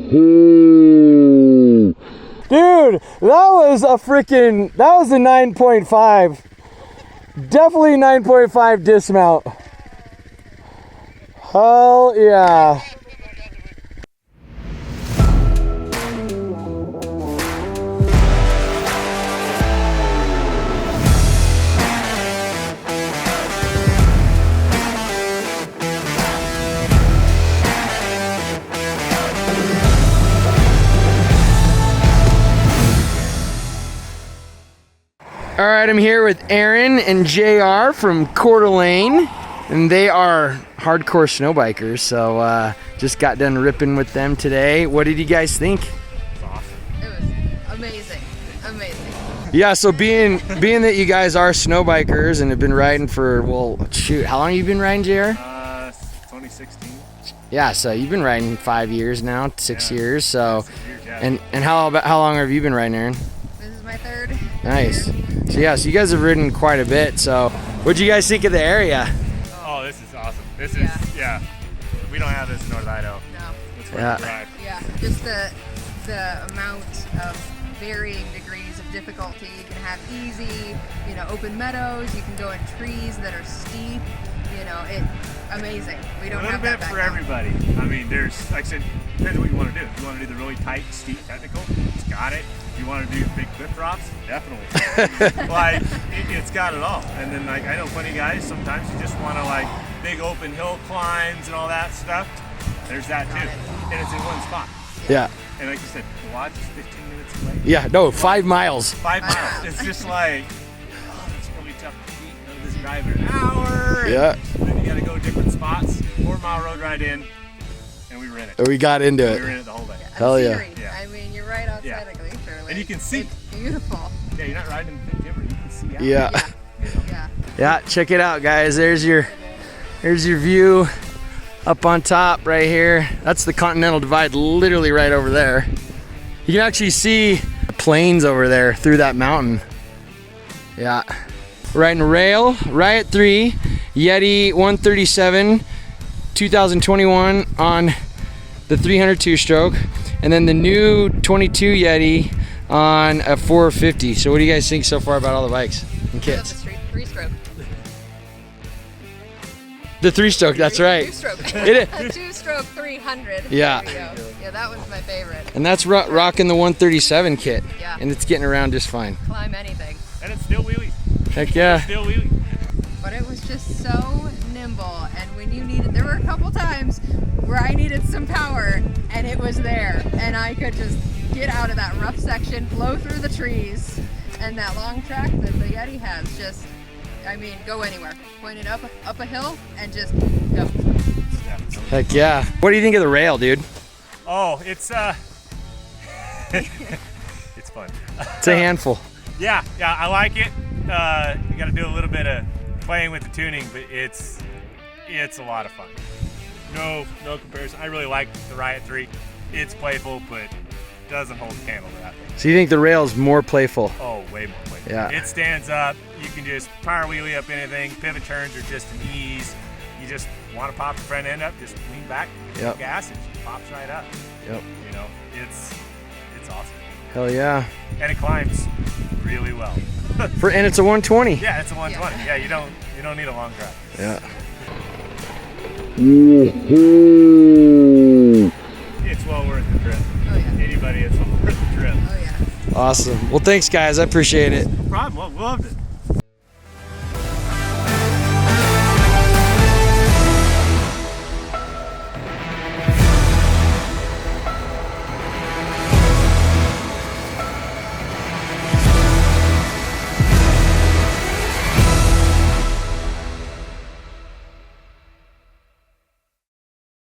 Dude, that was a 9.5. Definitely 9.5 dismount. Hell yeah. All right, I'm here with Erin and Jr from Coeur d'Alene, and they are hardcore snowbikers. So just got done ripping with them today. What did you guys think? It was awesome. It was amazing, amazing. Yeah. So being that you guys are snowbikers and have been riding for, well, shoot, how long have you been riding, Jr? 2016. Yeah. So you've been riding 5 years now, 6 years. So, 6 years, yeah. and how long have you been riding, Erin? This is my third. Nice. So yeah, so you guys have ridden quite a bit. So what'd you guys think of the area? Oh, this is awesome. This is, yeah. We don't have this in North Idaho. No. It's worth the drive. Yeah, just the amount of varying degrees of difficulty. You can have easy, open meadows. You can go in trees that are steep. Amazing. We don't have that back for everybody. I mean, there's, like I said, depends what you want to do. If you want to do the really tight, steep, technical, it's got it. If you want to do big cliff drops, definitely. It's got it all. And then, I know plenty of guys, sometimes you just want to, big open hill climbs and all that stuff. There's that too. And it's in one spot. Yeah. And like you said, the lodge is 15 minutes away. Yeah, no, 5 miles. 5 miles. It's just it's really tough to beat. This drive an hour. Yeah. Then you got to go different spots. 4 mile road ride in, and we were in it. We got into it. We were in it the whole day. Hell yeah. I mean, you're right outside of Glacier. And you can see. It's beautiful. Yeah, you're not riding in the timber. You can see out. Yeah. Yeah, check it out, guys. There's your view up on top right here. That's the Continental Divide, literally right over there. You can actually see the plains over there through that mountain. Yeah. Riding Rale, Riot 3, Yeti 137, 2021 on the 300 two-stroke, and then the new 22 Yeti on a 450. So what do you guys think so far about all the bikes and kits? The three-stroke. The three-stroke, that's right. Two-stroke. It is. A two-stroke 300. Yeah. There we go. Yeah, that one's my favorite. And that's rocking the 137 kit. Yeah. And it's getting around just fine. Climb anything. And it's still wheelie. Heck yeah. Still wheelie. But it was just so nimble, and when you needed, there were a couple times where I needed some power, and it was there, and I could just get out of that rough section, blow through the trees, and that long track that the Yeti has, just, go anywhere. Point it up a hill, and just go. Heck yeah. What do you think of the Rale, dude? Oh, it's it's fun. It's a handful. Yeah, I like it. You got to do a little bit of playing with the tuning, but it's a lot of fun. No comparison. I really like the Riot 3. It's playful, but doesn't hold a candle to that thing. So you think the Rale's more playful? Oh, way more playful. Yeah. It stands up. You can just power wheelie up anything. Pivot turns are just an ease. You just want to pop the front end up, just lean back, gas, and it pops right up. Yep. It's awesome. Hell yeah. And it climbs really well. And it's a 120. Yeah, it's a 120. Yeah, you don't need a long drive. Yeah. It's well worth the trip. Oh yeah. Anybody, it's well worth the trip. Oh yeah. Awesome. Well, thanks, guys. I appreciate it. No problem. Well, we loved it.